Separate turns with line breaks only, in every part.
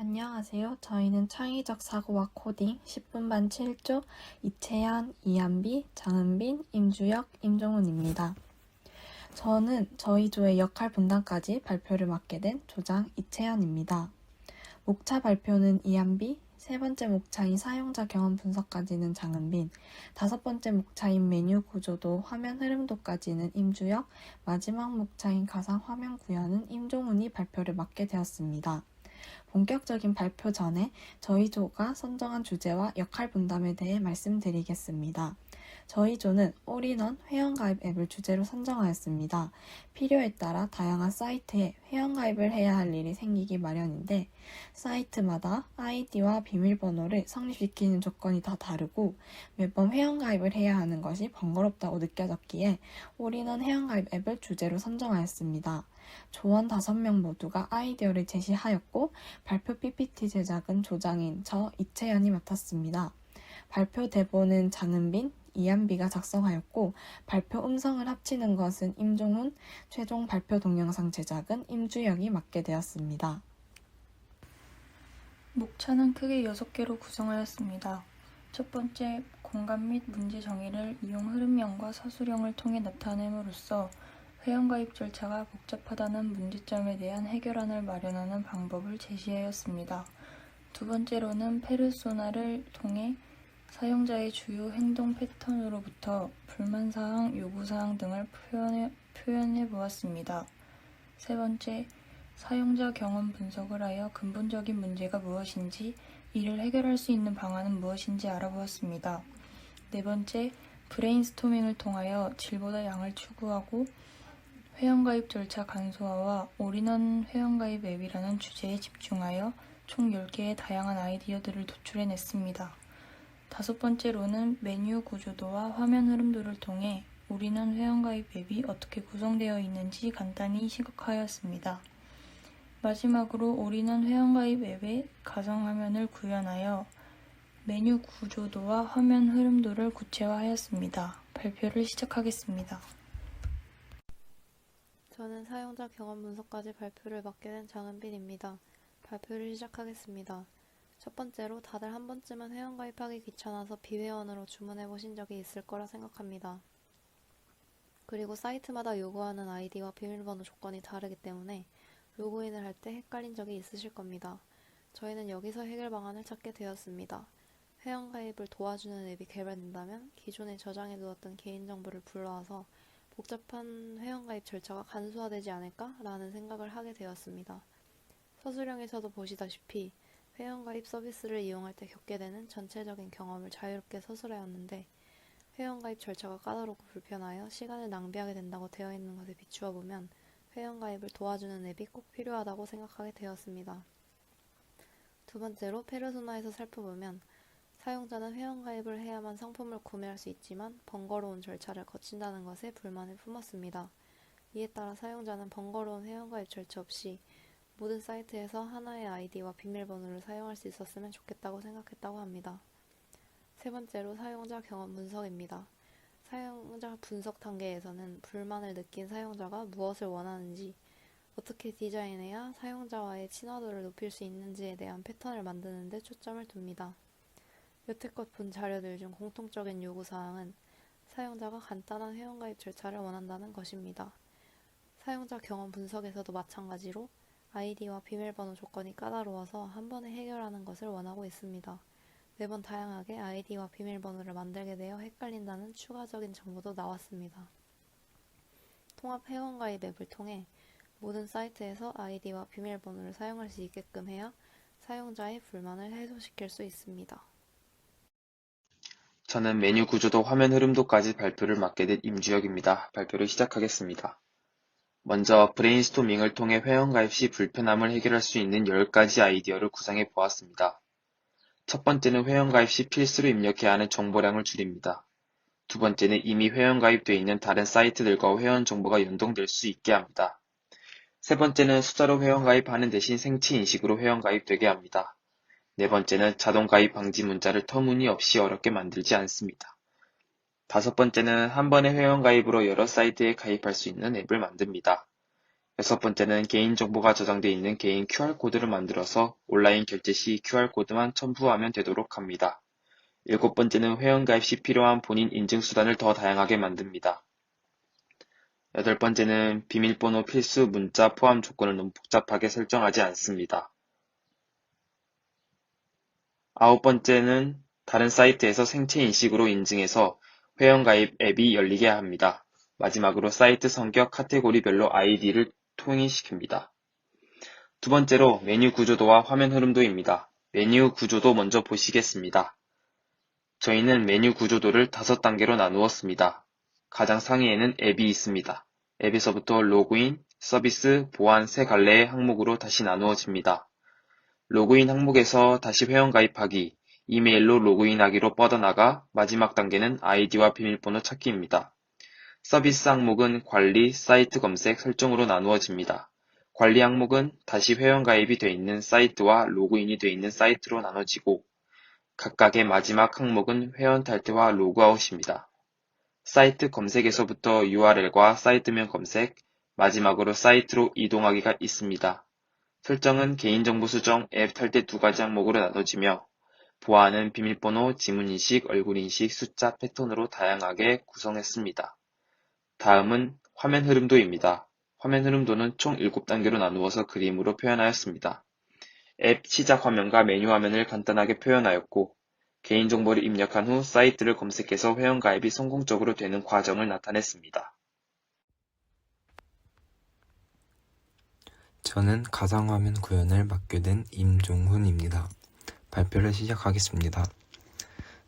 안녕하세요. 저희는 창의적 사고와 코딩 10분 반 7조 이채연, 이한비, 장은빈, 임주혁, 임종훈입니다. 저는 저희 조의 역할 분담까지 발표를 맡게 된 조장 이채연입니다. 목차 발표는 이한비, 세 번째 목차인 사용자 경험 분석까지는 장은빈, 다섯 번째 목차인 메뉴 구조도 화면 흐름도까지는 임주혁, 마지막 목차인 가상 화면 구현은 임종훈이 발표를 맡게 되었습니다. 본격적인 발표 전에 저희 조가 선정한 주제와 역할 분담에 대해 말씀드리겠습니다. 저희 조는 올인원 회원가입 앱을 주제로 선정하였습니다. 필요에 따라 다양한 사이트에 회원가입을 해야 할 일이 생기기 마련인데 사이트마다 아이디와 비밀번호를 성립시키는 조건이 다 다르고 매번 회원가입을 해야 하는 것이 번거롭다고 느껴졌기에 올인원 회원가입 앱을 주제로 선정하였습니다. 조원 5명 모두가 아이디어를 제시하였고 발표 PPT 제작은 조장인 저 이채연이 맡았습니다. 발표 대본은 장은빈, 이한비가 작성하였고 발표 음성을 합치는 것은 임종훈, 최종 발표 동영상 제작은 임주혁이 맡게 되었습니다.
목차는 크게 6개로 구성하였습니다. 첫 번째, 공간 및 문제 정의를 이용 흐름형과 서술형을 통해 나타냄으로써 회원가입 절차가 복잡하다는 문제점에 대한 해결안을 마련하는 방법을 제시하였습니다. 두 번째로는 페르소나를 통해 사용자의 주요 행동 패턴으로부터 불만사항, 요구사항 등을 표현해 보았습니다. 세 번째, 사용자 경험 분석을 하여 근본적인 문제가 무엇인지, 이를 해결할 수 있는 방안은 무엇인지 알아보았습니다. 네 번째, 브레인스토밍을 통하여 질보다 양을 추구하고 회원가입 절차 간소화와 올인원 회원가입 앱이라는 주제에 집중하여 총 10개의 다양한 아이디어들을 도출해냈습니다. 다섯 번째로는 메뉴 구조도와 화면 흐름도를 통해 올인원 회원가입 앱이 어떻게 구성되어 있는지 간단히 시각화하였습니다. 마지막으로 올인원 회원가입 앱의 가상화면을 구현하여 메뉴 구조도와 화면 흐름도를 구체화하였습니다. 발표를 시작하겠습니다.
저는 사용자 경험 분석까지 발표를 맡게 된 장은빈입니다. 발표를 시작하겠습니다. 첫 번째로 다들 한 번쯤은 회원가입하기 귀찮아서 비회원으로 주문해보신 적이 있을 거라 생각합니다. 그리고 사이트마다 요구하는 아이디와 비밀번호 조건이 다르기 때문에 로그인을 할 때 헷갈린 적이 있으실 겁니다. 저희는 여기서 해결 방안을 찾게 되었습니다. 회원가입을 도와주는 앱이 개발된다면 기존에 저장해두었던 개인정보를 불러와서 복잡한 회원가입 절차가 간소화되지 않을까라는 생각을 하게 되었습니다. 서술형에서도 보시다시피 회원가입 서비스를 이용할 때 겪게 되는 전체적인 경험을 자유롭게 서술하였는데 회원가입 절차가 까다롭고 불편하여 시간을 낭비하게 된다고 되어 있는 것에 비추어 보면 회원가입을 도와주는 앱이 꼭 필요하다고 생각하게 되었습니다. 두 번째로 페르소나에서 살펴보면 사용자는 회원가입을 해야만 상품을 구매할 수 있지만 번거로운 절차를 거친다는 것에 불만을 품었습니다. 이에 따라 사용자는 번거로운 회원가입 절차 없이 모든 사이트에서 하나의 아이디와 비밀번호를 사용할 수 있었으면 좋겠다고 생각했다고 합니다. 세 번째로 사용자 경험 분석입니다. 사용자 분석 단계에서는 불만을 느낀 사용자가 무엇을 원하는지, 어떻게 디자인해야 사용자와의 친화도를 높일 수 있는지에 대한 패턴을 만드는 데 초점을 둡니다. 여태껏 본 자료들 중 공통적인 요구사항은 사용자가 간단한 회원가입 절차를 원한다는 것입니다. 사용자 경험 분석에서도 마찬가지로 아이디와 비밀번호 조건이 까다로워서 한 번에 해결하는 것을 원하고 있습니다. 매번 다양하게 아이디와 비밀번호를 만들게 되어 헷갈린다는 추가적인 정보도 나왔습니다. 통합 회원가입 앱을 통해 모든 사이트에서 아이디와 비밀번호를 사용할 수 있게끔 해야 사용자의 불만을 해소시킬 수 있습니다.
저는 메뉴 구조도 화면 흐름도까지 발표를 맡게 된 임주혁입니다. 발표를 시작하겠습니다. 먼저 브레인스토밍을 통해 회원가입 시 불편함을 해결할 수 있는 10가지 아이디어를 구상해 보았습니다. 첫 번째는 회원가입 시 필수로 입력해야 하는 정보량을 줄입니다. 두 번째는 이미 회원가입되어 있는 다른 사이트들과 회원 정보가 연동될 수 있게 합니다. 세 번째는 숫자로 회원가입하는 대신 생체 인식으로 회원가입되게 합니다. 네 번째는 자동가입 방지 문자를 터무니없이 어렵게 만들지 않습니다. 다섯 번째는 한 번의 회원가입으로 여러 사이트에 가입할 수 있는 앱을 만듭니다. 6번째는 개인정보가 저장돼 있는 개인 QR코드를 만들어서 온라인 결제 시 QR코드만 첨부하면 되도록 합니다. 7번째는 회원가입 시 필요한 본인 인증수단을 더 다양하게 만듭니다. 8번째는 비밀번호 필수 문자 포함 조건을 너무 복잡하게 설정하지 않습니다. 9번째는 다른 사이트에서 생체 인식으로 인증해서 회원가입 앱이 열리게 합니다. 마지막으로 사이트 성격 카테고리별로 아이디를 통일시킵니다. 두 번째로 메뉴 구조도와 화면 흐름도입니다. 메뉴 구조도 먼저 보시겠습니다. 저희는 메뉴 구조도를 5단계로 나누었습니다. 가장 상위에는 앱이 있습니다. 앱에서부터 로그인, 서비스, 보안 세 갈래의 항목으로 다시 나누어집니다. 로그인 항목에서 다시 회원가입하기, 이메일로 로그인하기로 뻗어나가 마지막 단계는 아이디와 비밀번호 찾기입니다. 서비스 항목은 관리, 사이트 검색, 설정으로 나누어집니다. 관리 항목은 다시 회원가입이 되어 있는 사이트와 로그인이 되어 있는 사이트로 나눠지고 각각의 마지막 항목은 회원 탈퇴와 로그아웃입니다. 사이트 검색에서부터 URL과 사이트명 검색, 마지막으로 사이트로 이동하기가 있습니다. 설정은 개인정보 수정, 앱 탈퇴 2가지 항목으로 나눠지며 보안은 비밀번호, 지문인식, 얼굴인식, 숫자, 패턴으로 다양하게 구성했습니다. 다음은 화면 흐름도입니다. 화면 흐름도는 총 7단계로 나누어서 그림으로 표현하였습니다. 앱 시작 화면과 메뉴 화면을 간단하게 표현하였고 개인정보를 입력한 후 사이트를 검색해서 회원가입이 성공적으로 되는 과정을 나타냈습니다.
저는 가상화면 구현을 맡게 된 임종훈입니다. 발표를 시작하겠습니다.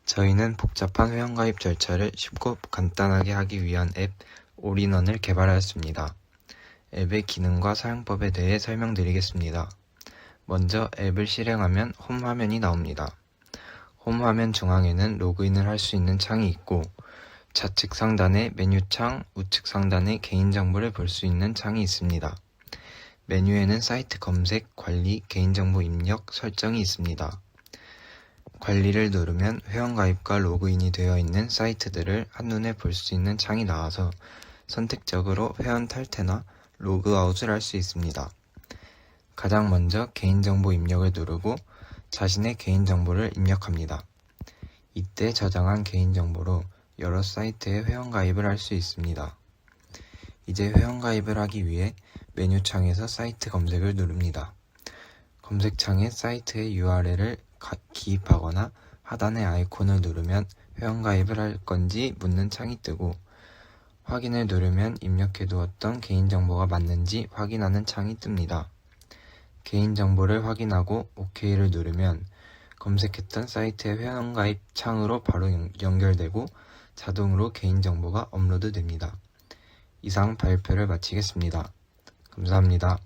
저희는 복잡한 회원가입 절차를 쉽고 간단하게 하기 위한 앱 올인원을 개발하였습니다. 앱의 기능과 사용법에 대해 설명드리겠습니다. 먼저 앱을 실행하면 홈 화면이 나옵니다. 홈 화면 중앙에는 로그인을 할 수 있는 창이 있고 좌측 상단에 메뉴창, 우측 상단에 개인정보를 볼 수 있는 창이 있습니다. 메뉴에는 사이트 검색, 관리, 개인정보 입력, 설정이 있습니다. 관리를 누르면 회원가입과 로그인이 되어 있는 사이트들을 한눈에 볼 수 있는 창이 나와서 선택적으로 회원 탈퇴나 로그아웃을 할 수 있습니다. 가장 먼저 개인정보 입력을 누르고 자신의 개인정보를 입력합니다. 이때 저장한 개인정보로 여러 사이트에 회원가입을 할 수 있습니다. 이제 회원가입을 하기 위해 메뉴창에서 사이트 검색을 누릅니다. 검색창에 사이트의 URL을 기입하거나 하단의 아이콘을 누르면 회원가입을 할 건지 묻는 창이 뜨고 확인을 누르면 입력해두었던 개인정보가 맞는지 확인하는 창이 뜹니다. 개인정보를 확인하고 OK를 누르면 검색했던 사이트의 회원가입 창으로 바로 연결되고 자동으로 개인정보가 업로드됩니다. 이상 발표를 마치겠습니다. 감사합니다.